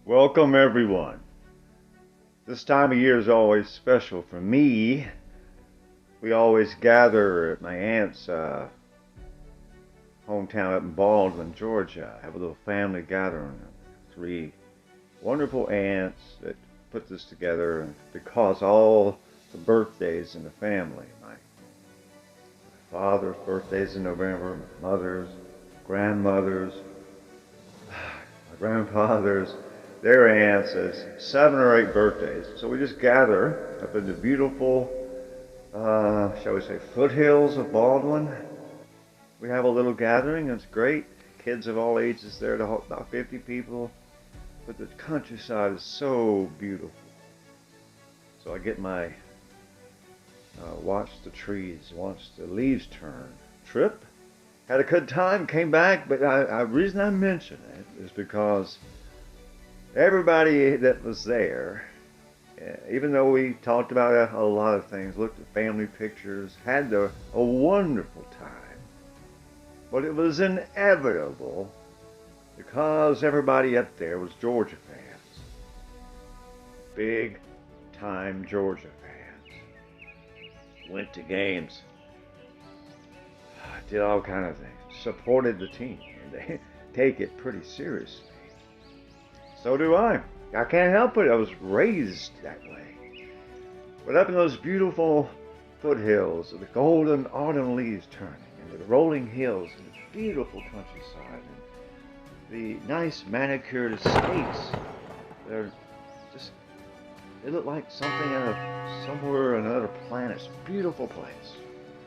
Welcome everyone. This time of year is always special for me. We always gather at my aunt's hometown up in Baldwin, Georgia. Have a little family gathering. 3 wonderful aunts that put this together because all the birthdays in the family. My father's birthday's in November, my mother's, grandmother's, my grandfather's, their aunts has 7 or 8 birthdays. So we just gather up in the beautiful, shall we say, foothills of Baldwin. We have a little gathering. It's great. Kids of all ages there, about 50 people. But the countryside is so beautiful. So I get my watch the trees, watch the leaves turn trip. Had a good time, came back, but the reason I mention it is because everybody that was there, even though we talked about a lot of things, looked at family pictures, had a wonderful time. But it was inevitable because everybody up there was Georgia fans. Big time Georgia fans. Went to games. Did all kind of things. Supported the team. And they take it pretty seriously. So do I. I can't help it. I was raised that way. But up in those beautiful foothills, the golden autumn leaves turning, and the rolling hills, and the beautiful countryside, and the nice manicured estates, they're just, they look like something out of somewhere on another planet. It's a beautiful place.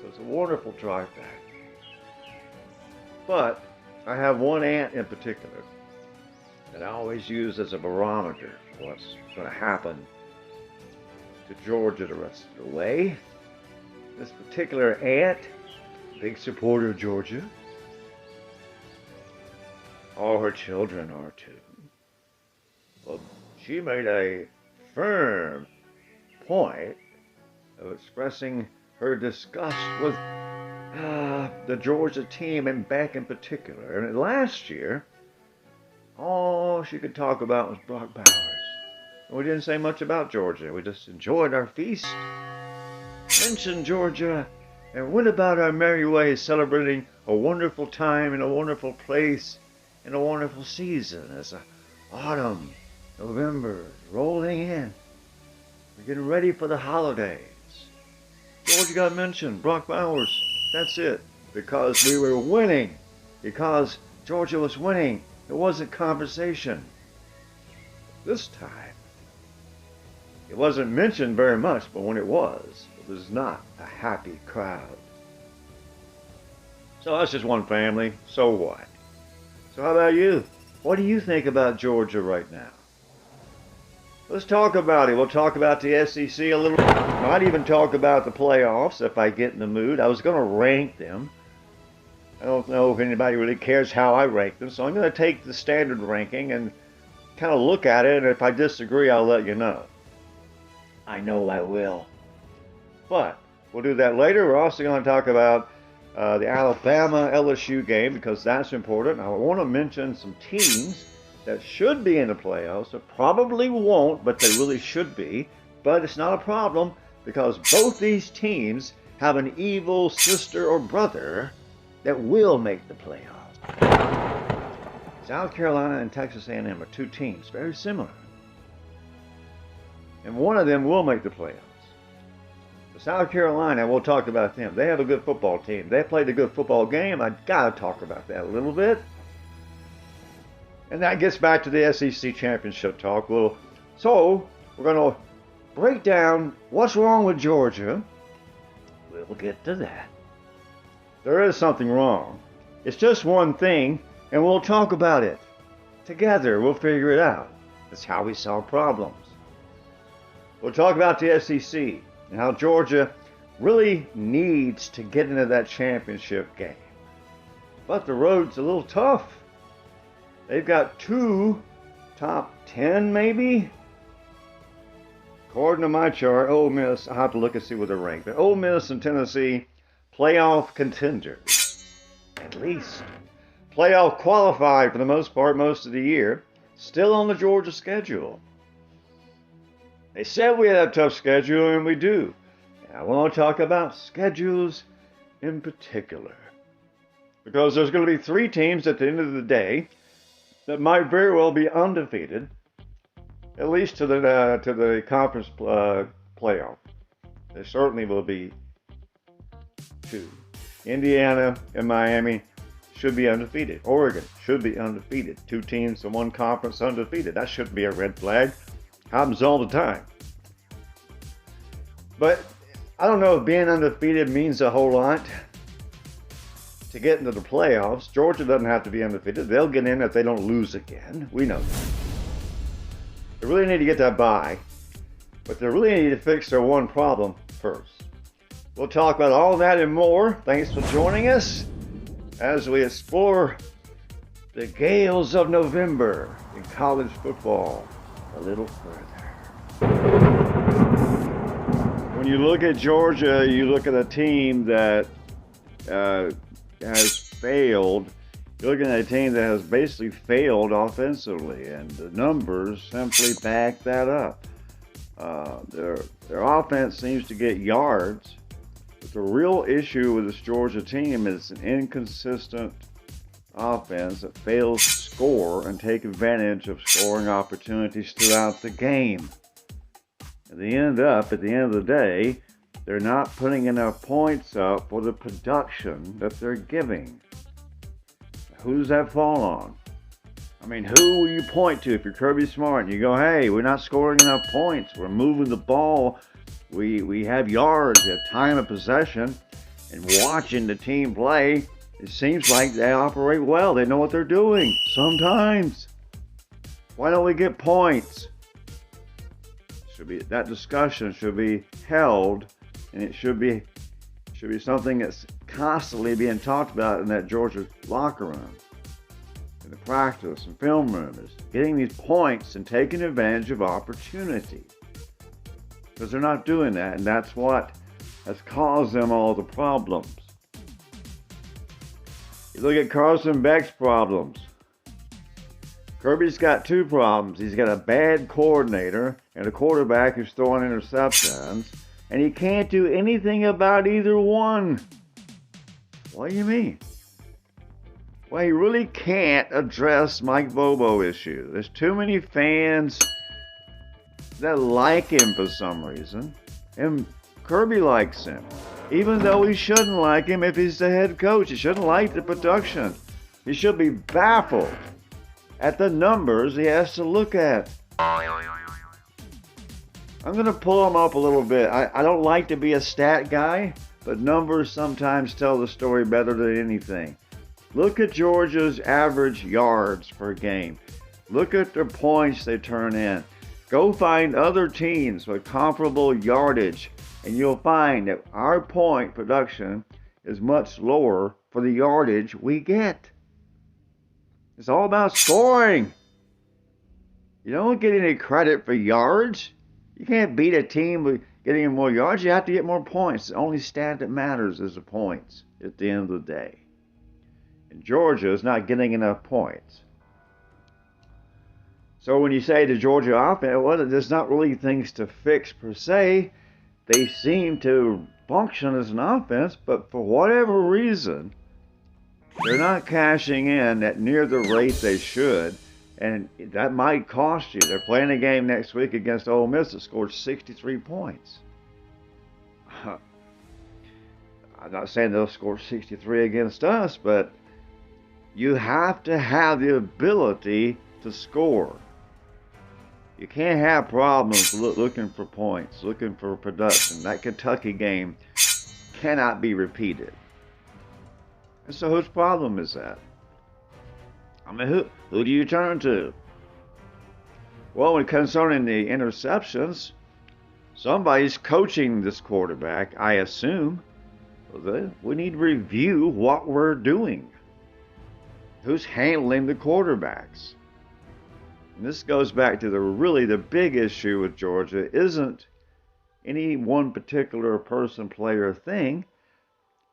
So it's a wonderful drive back. But I have one aunt in particular that I always use as a barometer for what's going to happen to Georgia the rest of the way. This particular aunt, big supporter of Georgia. All her children are too. Well, she made a firm point of expressing her disgust with the Georgia team and Beck in particular. And last year, all she could talk about was Brock Bowers. We didn't say much about Georgia. We just enjoyed our feast, mentioned Georgia, and went about our merry way celebrating a wonderful time in a wonderful place in a wonderful season as autumn, November, rolling in. We're getting ready for the holidays. Georgia got mentioned, Brock Bowers, that's it. Because we were winning, because Georgia was winning. It wasn't conversation. This time, it wasn't mentioned very much, but when it was not a happy crowd. So that's just one family, so what? So how about you? What do you think about Georgia right now? Let's talk about it. We'll talk about the SEC a little. Might even talk about the playoffs if I get in the mood. I was going to rank them. I don't know if anybody really cares how I rank them, so I'm going to take the standard ranking and kind of look at it, and if I disagree, I'll let you know. I know I will. But we'll do that later. We're also going to talk about the Alabama-LSU game because that's important. I want to mention some teams that should be in the playoffs, that probably won't, but they really should be. But it's not a problem because both these teams have an evil sister or brother that will make the playoffs. South Carolina and Texas A&M are 2 teams, very similar. And one of them will make the playoffs. But South Carolina, we'll talk about them. They have a good football team. They played a good football game. I got to talk about that a little bit. And that gets back to the SEC championship talk. So we're going to break down what's wrong with Georgia. We'll get to that. There is something wrong. It's just one thing, and we'll talk about it. Together, we'll figure it out. That's how we solve problems. We'll talk about the SEC and how Georgia really needs to get into that championship game. But the road's a little tough. They've got 2 top 10 maybe. According to my chart, Ole Miss, I'll have to look and see where they're ranked. But Ole Miss and Tennessee, playoff contenders, at least. Playoff qualified for the most part most of the year. still on the Georgia schedule. They said we had a tough schedule, and we do. And I want to talk about schedules in particular, because there's going to be 3 teams at the end of the day that might very well be undefeated, at least to the conference playoff. There certainly will be 2. Indiana and Miami should be undefeated. Oregon should be undefeated. 2 teams in one conference undefeated. That shouldn't be a red flag. Happens all the time. But I don't know if being undefeated means a whole lot to get into the playoffs. Georgia doesn't have to be undefeated. They'll get in if they don't lose again. We know that. They really need to get that bye, but they really need to fix their one problem first. We'll talk about all that and more. Thanks for joining us as we explore the gales of November in college football a little further. When you look at Georgia, you look at a team that has failed. You're looking at a team that has basically failed offensively, and the numbers simply back that up. Their offense seems to get yards, but the real issue with this Georgia team is an inconsistent offense that fails to score and take advantage of scoring opportunities throughout the game. And they end up, at the end of the day, they're not putting enough points up for the production that they're giving. Who does that fall on? I mean, who will you point to if you're Kirby Smart and you go, hey, we're not scoring enough points, we're moving the ball, we have yards, we have time of possession, and watching the team play, it seems like they operate well. They know what they're doing sometimes. Why don't we get points? That discussion should be held, and it should be something that's constantly being talked about in that Georgia locker room, in the practice and film room, is getting these points and taking advantage of opportunity. Because they're not doing that, and that's what has caused them all the problems. You look at Carson Beck's problems. Kirby's got 2 problems. He's got a bad coordinator and a quarterback who's throwing interceptions, and he can't do anything about either one. What do you mean? Well, he really can't address Mike Bobo issue. There's too many fans that like him for some reason, and Kirby likes him, even though he shouldn't like him if he's the head coach. He shouldn't like the production. He should be baffled at the numbers he has to look at. I'm going to pull them up a little bit. I don't like to be a stat guy, but numbers sometimes tell the story better than anything. Look at Georgia's average yards per game. Look at the points they turn in. Go find other teams with comparable yardage, and you'll find that our point production is much lower for the yardage we get. It's all about scoring. You don't get any credit for yards. You can't beat a team with getting more yards. You have to get more points. The only stat that matters is the points at the end of the day. And Georgia is not getting enough points. So when you say the Georgia offense, well, there's not really things to fix per se. They seem to function as an offense, but for whatever reason, they're not cashing in at near the rate they should, and that might cost you. They're playing a game next week against Ole Miss that scored 63 points. I'm not saying they'll score 63 against us, but you have to have the ability to score. You can't have problems looking for points, looking for production. That Kentucky game cannot be repeated. And so whose problem is that? I mean, who do you turn to? Well, when concerning the interceptions, somebody's coaching this quarterback, I assume. We need to review what we're doing. Who's handling the quarterbacks? And this goes back to the big issue with Georgia isn't any one particular person, player, thing.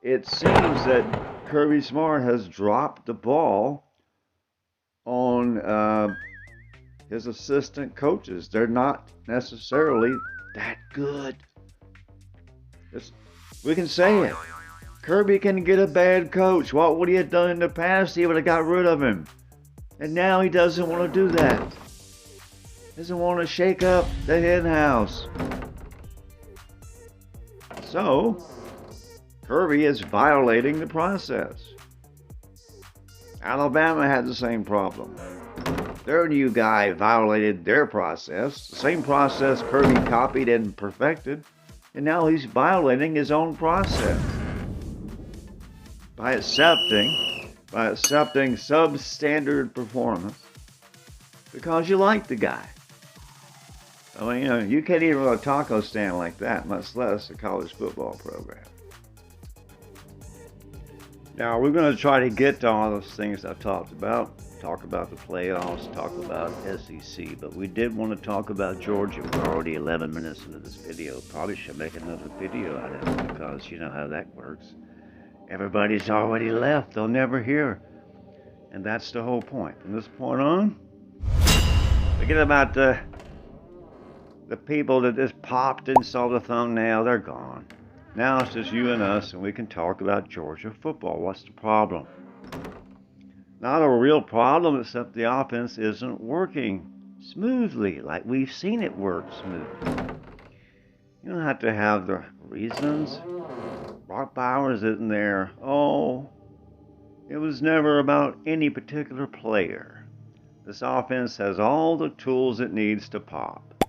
It seems that Kirby Smart has dropped the ball on his assistant coaches. They're not necessarily that good. We can say it. Kirby can get a bad coach. What would he have done in the past? He would have got rid of him. And now he doesn't want to do that. Doesn't want to shake up the hen house. So, Kirby is violating the process. Alabama had the same problem. Their new guy violated their process, the same process Kirby copied and perfected, and now he's violating his own process by accepting substandard performance because you like the guy. I mean, you can't even run a taco stand like that, much less a college football program. Now, we're going to try to get to all those things I've talked about. Talk about the playoffs, talk about SEC, but we did want to talk about Georgia. We're already 11 minutes into this video. Probably should make another video out of it because you know how that works. Everybody's already left. They'll never hear. And that's the whole point. From this point on, forget about the people that just popped and saw the thumbnail. They're gone. Now it's just you and us, and we can talk about Georgia football. What's the problem? Not a real problem, except the offense isn't working smoothly like we've seen it work smoothly. You don't have to have the reasons. Brock Bowers isn't there. Oh, it was never about any particular player. This offense has all the tools it needs to pop,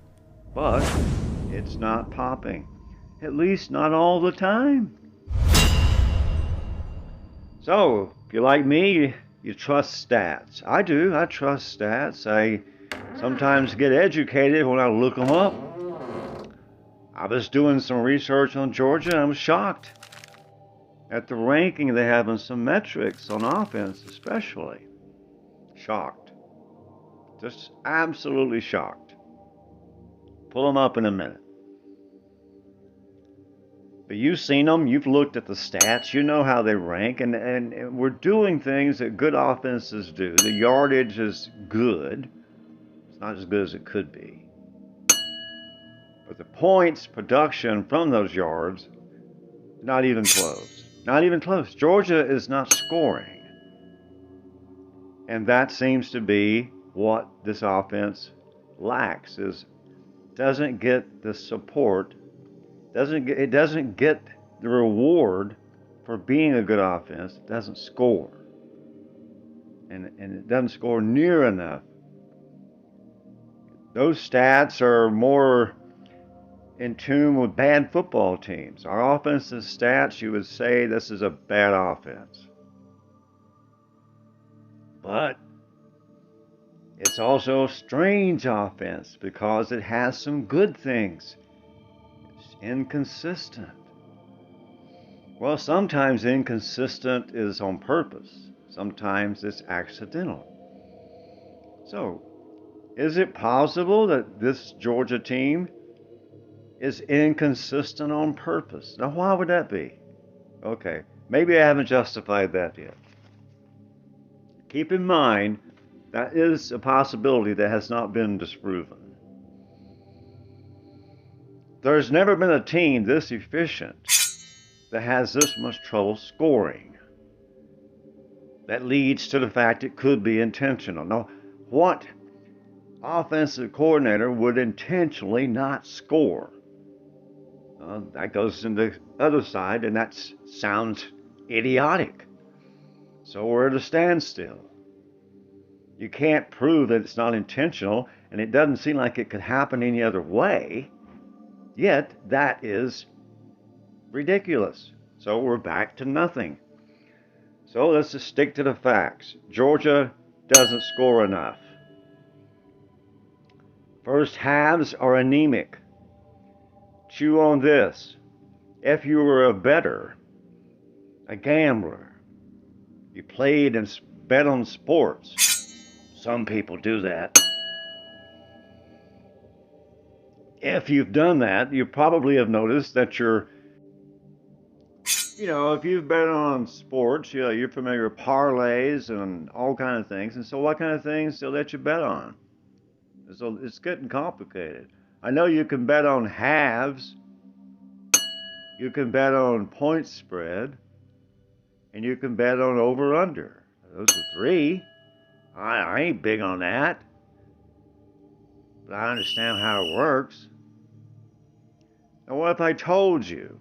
but it's not popping. At least not all the time. So, if you're like me, you trust stats. I do. I trust stats. I sometimes get educated when I look them up. I was doing some research on Georgia and I was shocked at the ranking they have in some metrics on offense, especially. Shocked. Just absolutely shocked. Pull them up in a minute. But you've seen them, you've looked at the stats, you know how they rank, and we're doing things that good offenses do. The yardage is good. It's not as good as it could be. But the points production from those yards, not even close. Not even close. Georgia is not scoring. And that seems to be what this offense lacks, is doesn't get the support. It doesn't get the reward for being a good offense. It doesn't score. And it doesn't score near enough. Those stats are more in tune with bad football teams. Our offensive stats, you would say this is a bad offense. But it's also a strange offense because it has some good things. Inconsistent. Well, sometimes inconsistent is on purpose. Sometimes it's accidental. So, is it possible that this Georgia team is inconsistent on purpose? Now, why would that be? Okay, maybe I haven't justified that yet. Keep in mind, that is a possibility that has not been disproven. There's never been a team this efficient that has this much trouble scoring. That leads to the fact it could be intentional. Now, what offensive coordinator would intentionally not score? That goes in the other side, and that sounds idiotic. So we're at a standstill. You can't prove that it's not intentional, and it doesn't seem like it could happen any other way. Yet, that is ridiculous. So we're back to nothing. So let's just stick to the facts. Georgia doesn't score enough. First halves are anemic. Chew on this. If you were a bettor, a gambler, you played and bet on sports. Some people do that. If you've done that, you probably have noticed that if you've bet on sports, you're familiar with parlays and all kinds of things. And so what kind of things they'll let you bet on? So it's getting complicated. I know you can bet on halves, you can bet on point spread, and you can bet on over-under. Those are three. I ain't big on that, but I understand how it works. Now, what if I told you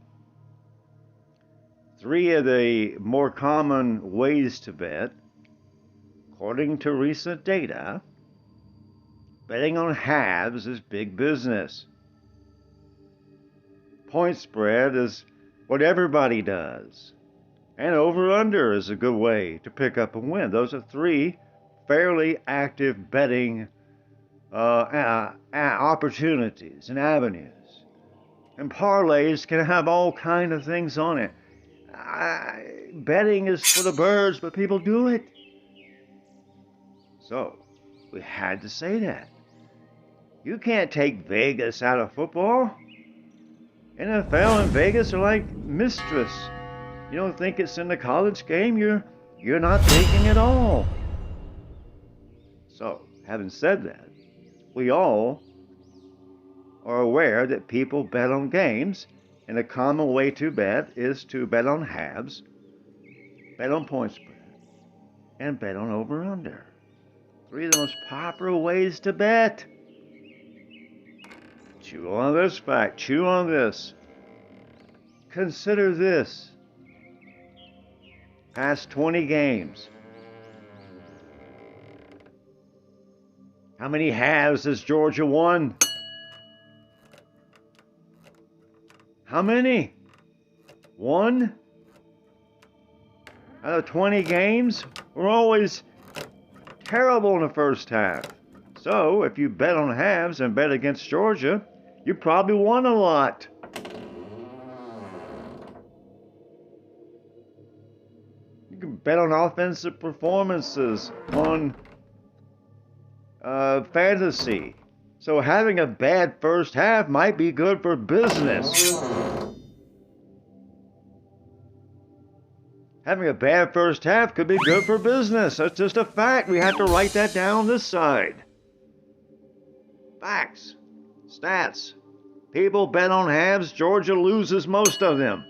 three of the more common ways to bet, according to recent data, betting on halves is big business. Point spread is what everybody does. And over-under is a good way to pick up a win. Those are three fairly active betting opportunities and avenues. And parlays can have all kinds of things on it. Betting is for the birds, but people do it. So, we had to say that. You can't take Vegas out of football. NFL and Vegas are like mistress. You don't think it's in the college game, you're not thinking at all. So, having said that, we all are aware that people bet on games, and a common way to bet is to bet on halves, bet on point spread, and bet on over-under. Three of the most popular ways to bet. Chew on this fact, chew on this. Consider this. Past 20 games. How many halves has Georgia won? How many? One? Out of 20 games? We're always terrible in the first half. So, if you bet on halves and bet against Georgia, you probably won a lot. You can bet on offensive performances on fantasy. So having a bad first half might be good for business. Having a bad first half could be good for business. That's just a fact. We have to write that down on this side. Facts. Stats. People bet on halves. Georgia loses most of them.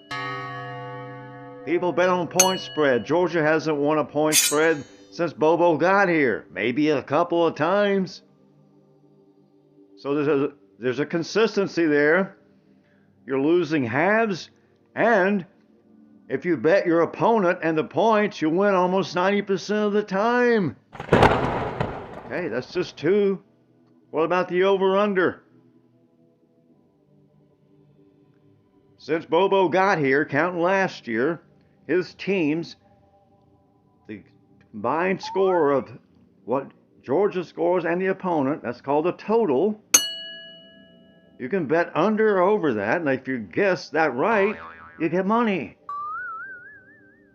People bet on point spread. Georgia hasn't won a point spread since Bobo got here. Maybe a couple of times. So there's a consistency there. You're losing halves, and if you bet your opponent and the points, you win almost 90% of the time. Okay, that's just two. What about the over-under? Since Bobo got here, counting last year, his teams, the combined score of what Georgia scores and the opponent, that's called a total. You can bet under or over that, and if you guess that right, you get money.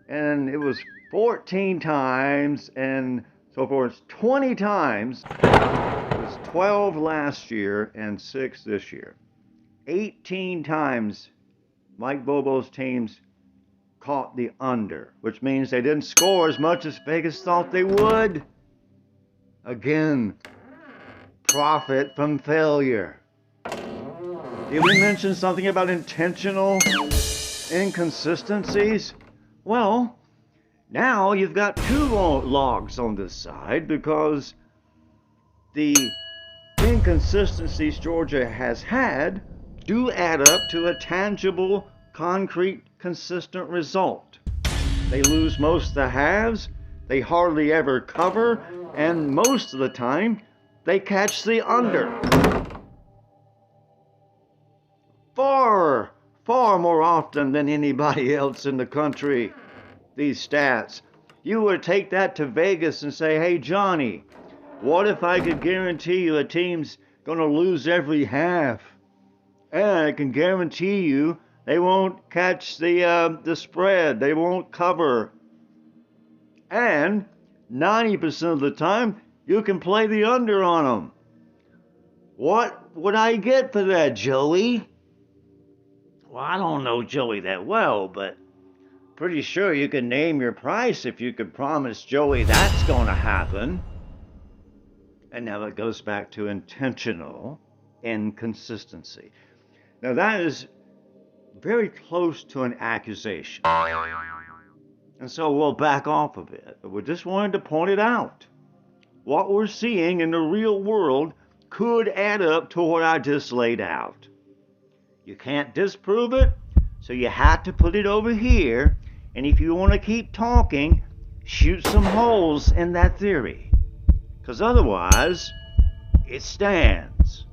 And it was 14 times, and so forth, 20 times. It was 12 last year and 6 this year. 18 times Mike Bobo's teams caught the under, which means they didn't score as much as Vegas thought they would. Again, profit from failure. Did we mention something about intentional inconsistencies? Well, now you've got two logs on this side because the inconsistencies Georgia has had do add up to a tangible, concrete, consistent result. They lose most of the halves, they hardly ever cover, and most of the time, they catch the under. Far more often than anybody else in the country, these stats. You would take that to Vegas and say, hey, Johnny, what if I could guarantee you a team's going to lose every half? And I can guarantee you they won't catch the spread. They won't cover. And 90% of the time, you can play the under on them. What would I get for that, Joey? Well, I don't know Joey that well, but pretty sure you can name your price if you could promise Joey that's going to happen. And now it goes back to intentional inconsistency. Now that is very close to an accusation. And so we'll back off of it. But we just wanted to point it out. What we're seeing in the real world could add up to what I just laid out. You can't disprove it, so you have to put it over here. And if you want to keep talking, shoot some holes in that theory. Because otherwise, it stands.